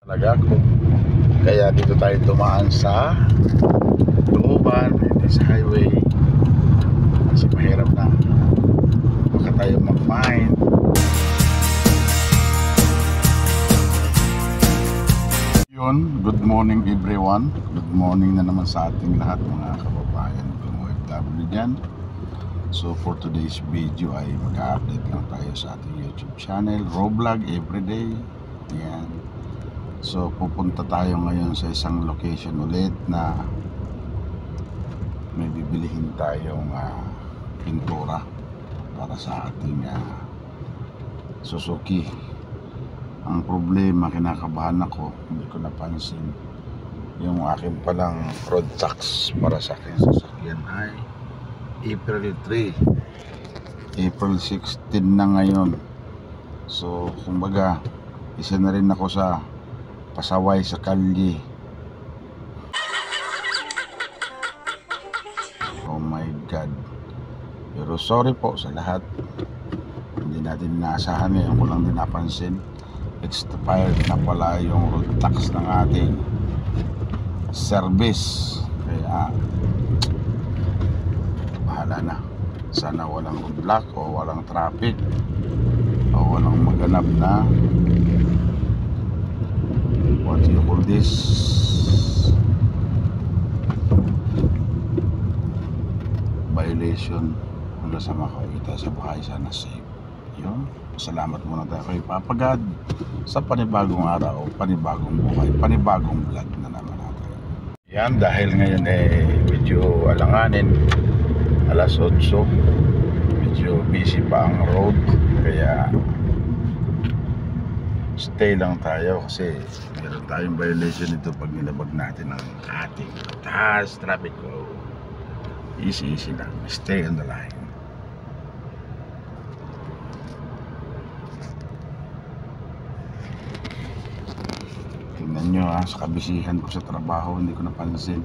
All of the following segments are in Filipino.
talaga ako. Kaya dito tayo dumaan sa looban, this highway. Kasi mahirap na baka tayo mag-find. Yun, good morning everyone. Good morning na naman sa ating lahat mga kababayan ng OFW dyan. So for today's video ay mag-update lang tayo sa ating YouTube channel, Roblog Everyday. Yan. So pupunta tayo ngayon sa isang location ulit na may bibilihin tayong pintura para sa ating Suzuki. Ang problema, kinakabahan ako, hindi ko napansin yung akin palang road tax para sa aking sasakyan ay April 3, April 16 na ngayon. So kumbaga isa na rin ako sa pasaway sa kalye. Oh my God. Pero sorry po sa lahat, hindi natin inaasahan, ngayon ko lang din napansin expired na pala yung road tax ng ating service. Kaya bahala na, sana walang roadblock o walang traffic o walang maganap na what do you call this, violation hanggang sa makakita sa bahay. Sana safe. Yun, salamat muna tayo kay Papa God sa panibagong araw, panibagong buhay, panibagong vlog na naman natin. Yan, dahil ngayon medyo alanganin, alas 8, medyo busy pa ang road, kaya stay lang tayo kasi meron tayong violation dito pag nilabag natin ang ating taas traffic ko. Easy lang, stay on the line. Tingnan nyo sa kabisihan ko sa trabaho, hindi ko napansin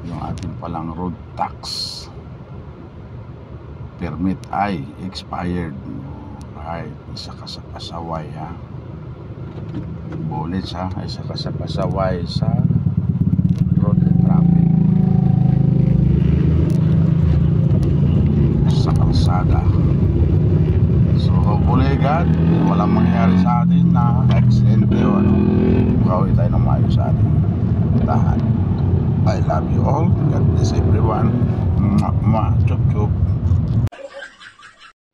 yung ating palang road tax permit ay expired. Right, isa ka sa pasaway bullets isa ka sa pasaway sa road traffic sa kalsada. So hopefully God, walang mangyari sa atin na aksidente o bukawi tayo ng maayos sa ating tahan. I love you all. God bless everyone. Chup chup.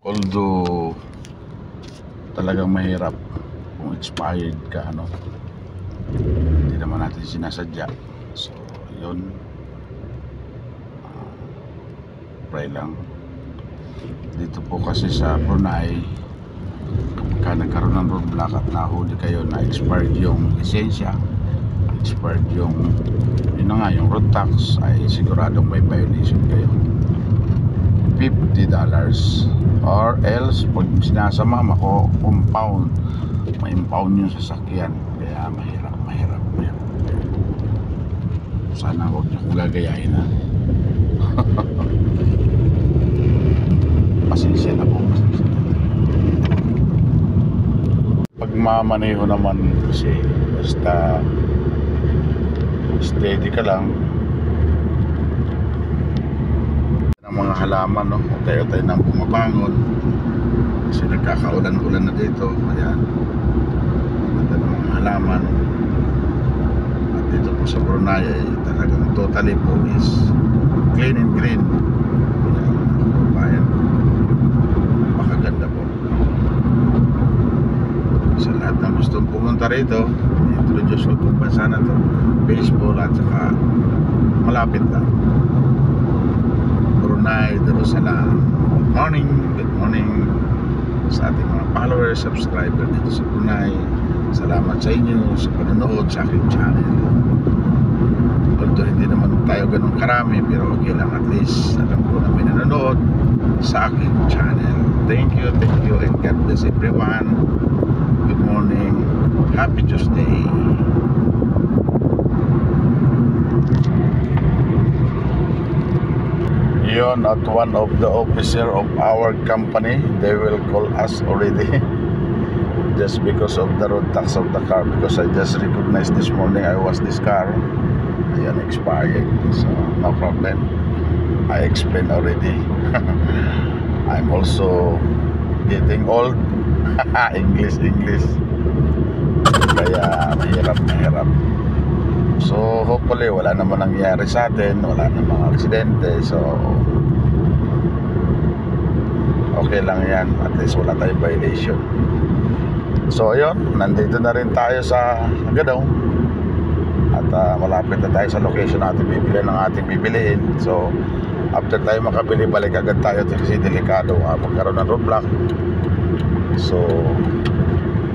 Although talagang mahirap kung expired ka, hindi naman natin sinasadya. So yun, pray lang. Dito po kasi sa Brunei, kapag nagkaroon ng roadblock at nahuli kayo na expired yung lisensya, expired yung yung road tax, ay siguradong may violation kayo. $50 or else pag sinasama mako-compound, ma-impound yung sasakyan. Kaya mahirap. Sana huwag niyo kong gagayahin pasensya na po. Pag mamaneho naman kasi basta steady ka lang ng mga halaman, tayo nang bumabangon kasi nagkakaulan-ulan na dito. Ayan, ganda ng mga halaman. At dito po sa Brunei ay talagang totally po is clean and green. Ayan, pakaganda po. Sa lahat ng gustong pumunta rito, introduce ko itong bansa na to, baseball at saka malapit lang, Brunei Darussalam. Good morning sa ating mga followers, subscriber dito sa Brunei. Salamat sa inyo sa panonood sa aking channel. Although hindi naman tayo ganun karami, pero okay lang, at least alam ko na may nanonood sa aking channel. Thank you and God bless everyone. Good morning, happy Tuesday. Yon, at one of the officer of our company, they will call us already. just because of the road tax of the car, because I just recognized this morning I was this car. Ayan, expired. So no problem, I explained already. I'm also getting old. English kaya mahirap. So hopefully wala naman nangyari sa atin, wala namang aksidente, so okay lang yan, at least wala tayong violation. So ayun, nandito na rin tayo sa Gadong, at malapit na tayo sa location natin bibili ng ating bibilihin. So after tayo makabili, balik agad tayo kasi delikado magkaroon ng roadblock. So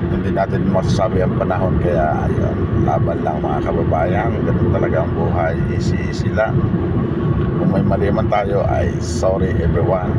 hindi natin masasabi ang panahon, kaya ayun, laban lang mga kababayan. Ganun talaga ang buhay, easy lang. Kung may mali man tayo, ay sorry everyone.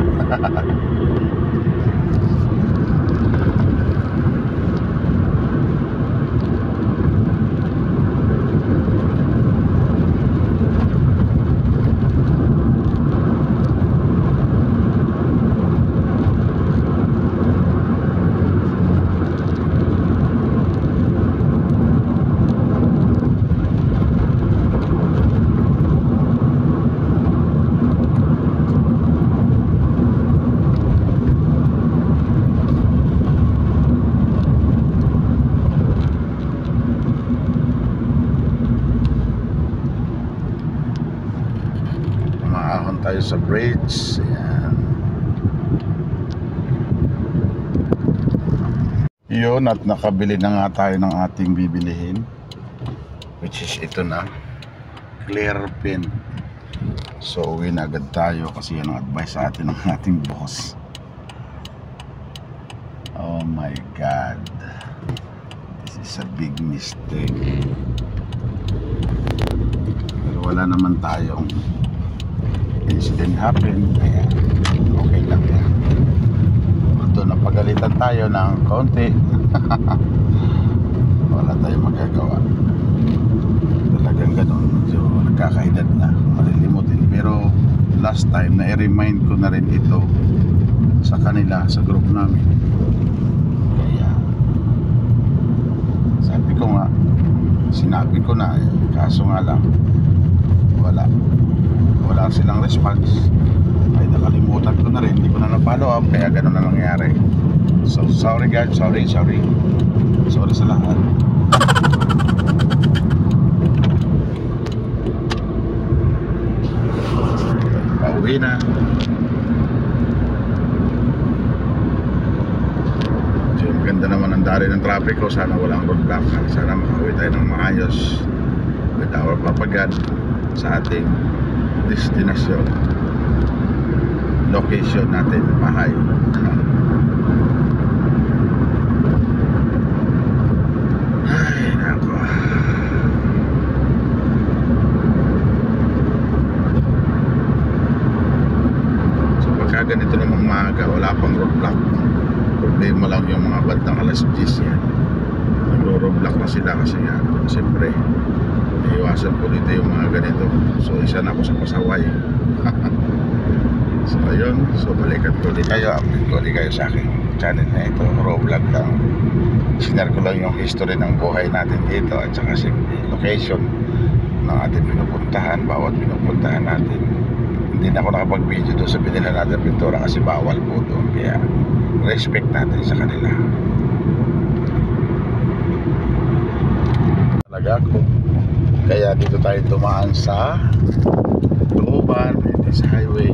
Tayo sa bridge. Ayan. Yun, at nakabili na nga tayo ng ating bibilihin, which is ito na, clear pin. So uwi na agad tayo kasi yan ang advice sa atin ng ating boss. Oh my God, this is a big mistake. Pero wala naman tayong incident happen, kaya okay lang yan. Ito, napagalitan tayo ng konti. Wala tayong magagawa, talagang ganun. So nagkakaedad na, malilimutin. Pero last time na i-remind ko na rin ito sa kanila, sa group namin. Kaya sabi ko nga, sinabi ko na kaso nga lang wala silang response. Ay nakalimutan ko na rin, hindi ko na na-follow up, kaya ganun na nangyari. So sorry guys, sorry sa lahat. Pauwi na. So ganda naman ang dali ng traffic ko, sana walang roadblock, sana makauwi tayo ng maayos with our Papa God sa ating destination, location natin, bahay. Ay nako, so pagka ganito namang maaga, wala pang roadblock, problema lang yung mga bandang alas 10 yan, nagro-roadblock na sila kasi nga siyempre iwasan ko dito yung mga ganito. So isa na ako sa pasaway. So ayun, so balikan ko ulit kayo, update ko ulit kayo sa akin channel na ito, raw vlog lang. Sinare ko lang yung history ng buhay natin dito, at saka location ng ating pinupuntahan, bawat pinupuntahan natin. Hindi na ako nakapag-video doon sa binila natin pintura kasi bawal po doon, kaya respect natin sa kanila. Talaga ako, kaya dito tayo dumaan sa Looban, sa highway,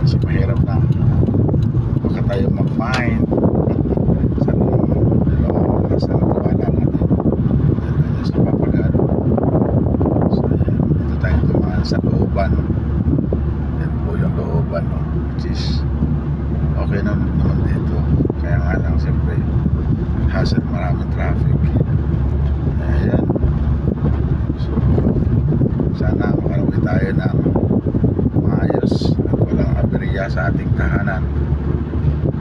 kasi mahirap na, baka tayo mag-find sa natuwala natin sa papagat. So dito tayo dumaan sa Looban. Yan po yung Looban, no? Which is okay na naman dito, kaya nga lang siyempre hassle, maraming traffic. Ayan, so sana makarawi tayo ng maayos at walang aberya sa ating tahanan,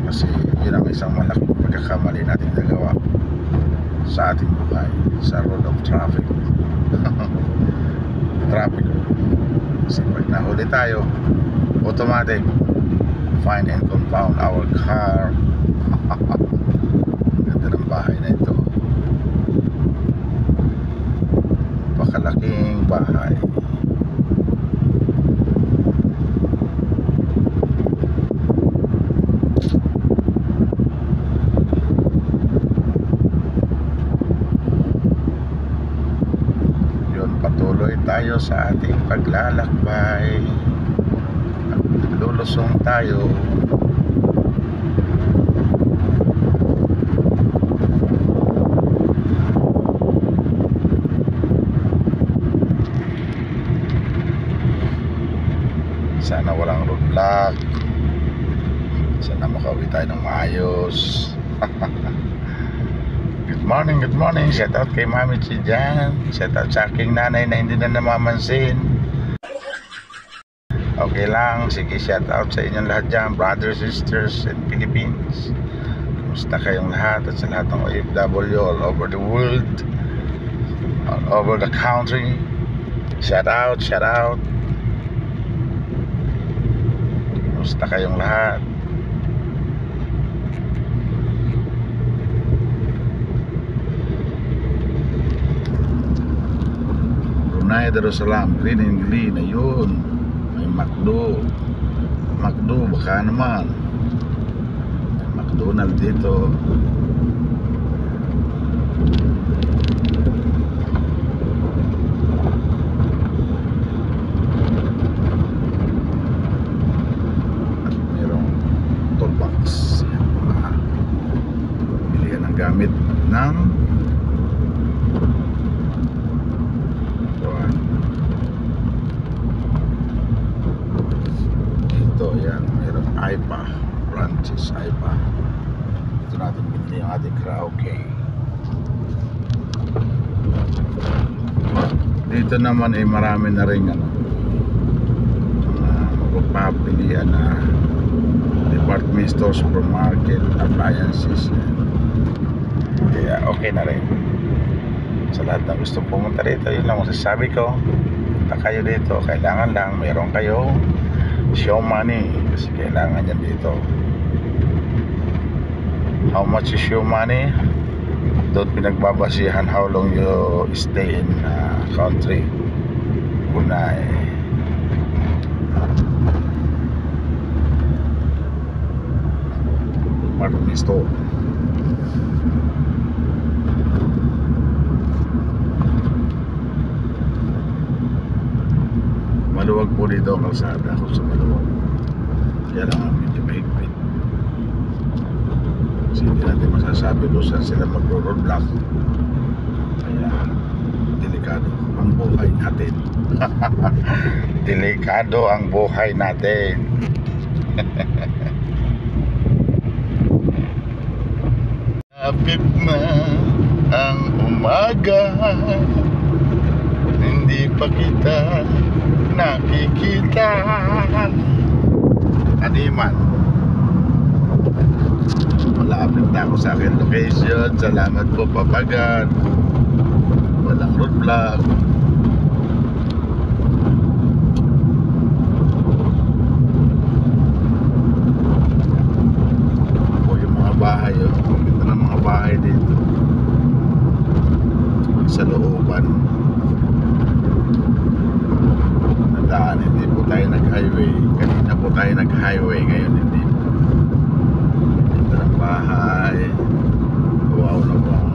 kasi yun ang isang malaking pagkakamali natin nagawa sa ating buhay, sa road of traffic. Traffic, kasi pag nahuli tayo, automatic fine and compound our car. bahay na ito. Napakalaking bahay. Yun, patuloy tayo sa ating paglalakbay. At lulusong tayo. Sana walang roadblock. Sana makauwi tayo ng maayos. Good morning, good morning. Shout out kay Mami Chi dyan. Shout out sa aking nanay na hindi na namamansin. Okay lang. Sige, shout out sa inyong lahat dyan, brothers, sisters, and Philippines. Kumusta kayong lahat at sa lahat ng OFW all over the world, all over the country. Shout out, shout out. Kumusta kayong lahat? Brunei Darussalam, green and green. Ayun, may McDo. McDo, baka naman may McDonald dito. Gamit ng ito, yan, mayroong IPA branches, IPA. Ito natin binili yung ating karaoke. Dito naman ay marami na rin magpapilian na department store, supermarket, appliances. Kaya okay na rin. Sa lahat na gusto pumunta rito, yun lang masasabi ko. Punta kayo dito, kailangan lang mayroon kayo show money, kasi kailangan yan dito. How much is show money? Doon pinagbabasihan how long you stay in country. Brunei. Department store. Maluwag po dito ang kalsada kung sa maluwag. Kaya lang ang medyo mahigpit. Kasi hindi natin masasabi kung saan sila magro-roadblock. Kaya delikado ang buhay natin. Delikado ang buhay natin. Lapit na ang umaga, hindi pa kita nakikita. Kaniman, malapit na ako sa akin location. Salamat po, Papagan. Walang roadblock. O yung mga bahay, ito na mga bahay dito sa looban. Nandaan, hindi po tayo nag-highway. Kanina po tayo nag-highway, ngayon hindi. Ito ng bahay. Wow na wow.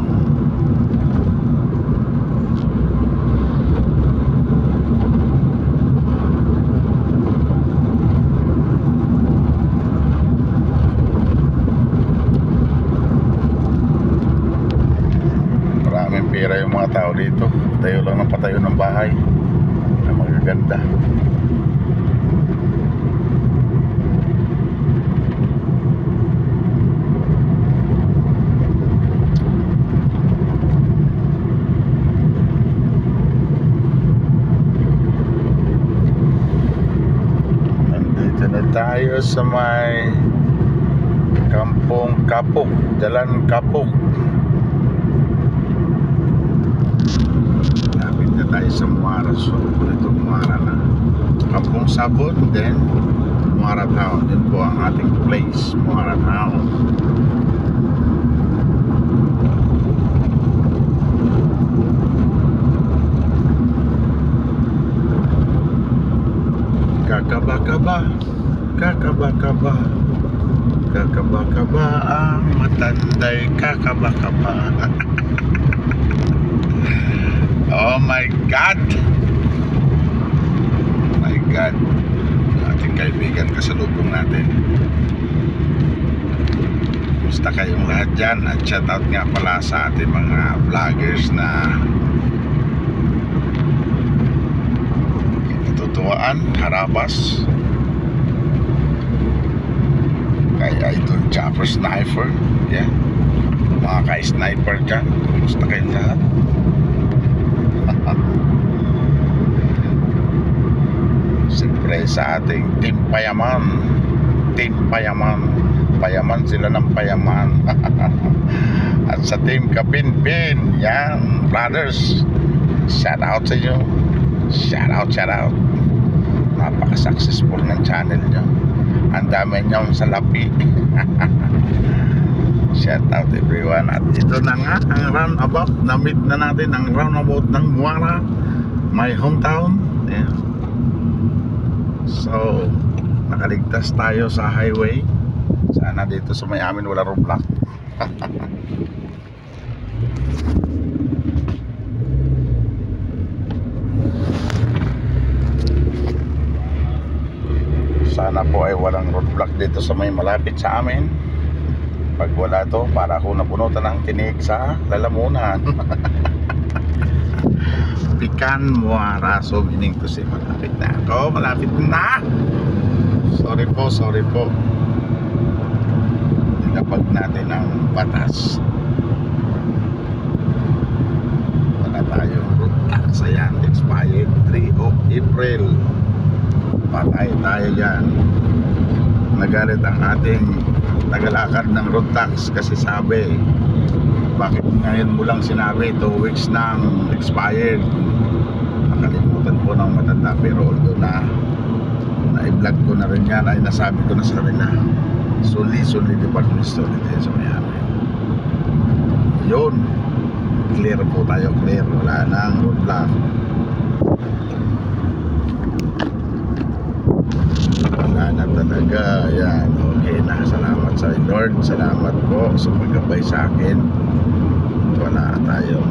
Maraming pera yung mga tao dito. Tayo lang ng patayo ng bahay na magaganda. Nandito na tayo sa may Kampong Kapuk, Jalan Kapuk. Lapit na tayo sa Muara. So, ito Muara na. Kampong Sabon, then Muara Town. Yun po ang ating place, Muara Town. kakaba-kaba, kakaba-kaba ang matanday, kakaba-kaba. Oh my God! My God! Ating kaibigan, kasalubong natin. Basta kayong lahat dyan. At shoutout nga pala sa ating mga vloggers na Kinatutuwaan, Harabas, kay Idol Chopper Sniper, yeah, mga ka-sniper dyan. Basta kayong lahat. Siyempre sa ating Team Payaman, Team Payaman, payaman sila ng payaman. At sa Team Kapinpin, yan, brothers, shout out sa inyo. Shout out, shout out. Napaka-successful ng channel nyo. Ang dami nyong salapi. Shout out everyone. At ito na nga ang roundabout. Na-meet na natin ang roundabout ng Muara, my hometown. Yeah. So, nakaligtas tayo sa highway. Sana dito sa may amin wala roadblock. Sana po ay walang roadblock dito sa may malapit sa amin. Pag wala to, para ako napunutan ng tinig sa lalamunan. Pican Muara. So meaning to say, malapit na ako, malapit na. Sorry po, sorry po. Tinapag natin ang batas. Wala tayong road tax. Ayan, expired 3 of April. Patay tayo dyan. Nagalit ang ating tagalakad ng road tax kasi sabi, bakit ngayon mo lang sinabi 2 weeks nang expired. Nakalimutan po ng matanda, pero although na-vlog ko na rin yan, ay nasabi ko na sa kanila. Suli department store dito sa may amin. Yun, clear po tayo, clear. Wala nang roadblock. Wala na talaga. Yan, okay na. Salamat sa Lord. Salamat po sa paggabay sa akin. Wala tayong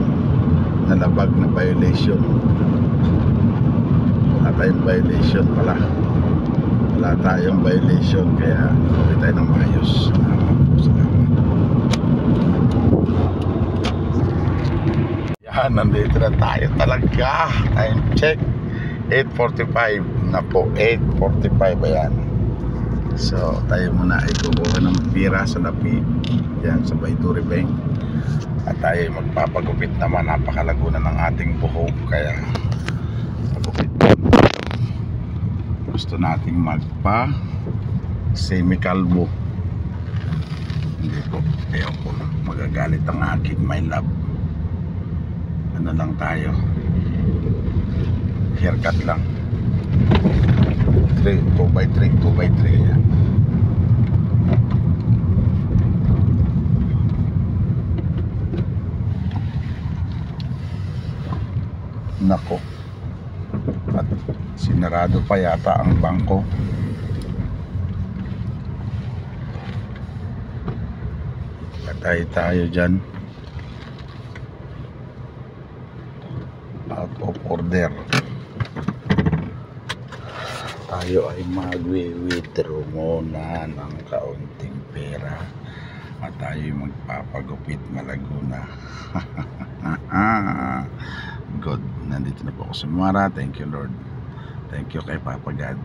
nalabag na violation. Wala tayong violation pala. Wala tayong violation, kaya okay tayo ng maayos. Salamat po, salamat. Yan, nandito na tayo talaga. Time check 8:45 na po. 8:45, ayan. So tayo muna ay kukuha ng pira sa lapi. Yan, sa Bayduri Bank. At tayo magpapagupit naman. Napakalaguna ng ating buhok, kaya pagupit gusto nating magpa semi-kalbo. Hindi po, ayaw po, magagalit ang aking my love. Ano lang tayo, haircut lang. 2x3 yan. Nako, at sinarado pa yata ang bangko. Patay tayo dyan. Out of order. Tayo ay mag-withdraw muna ng kaunting pera at tayo magpapagupit Malaguna. God, nandito na po ako sa Muara. Thank you Lord. Thank you kay Papa God.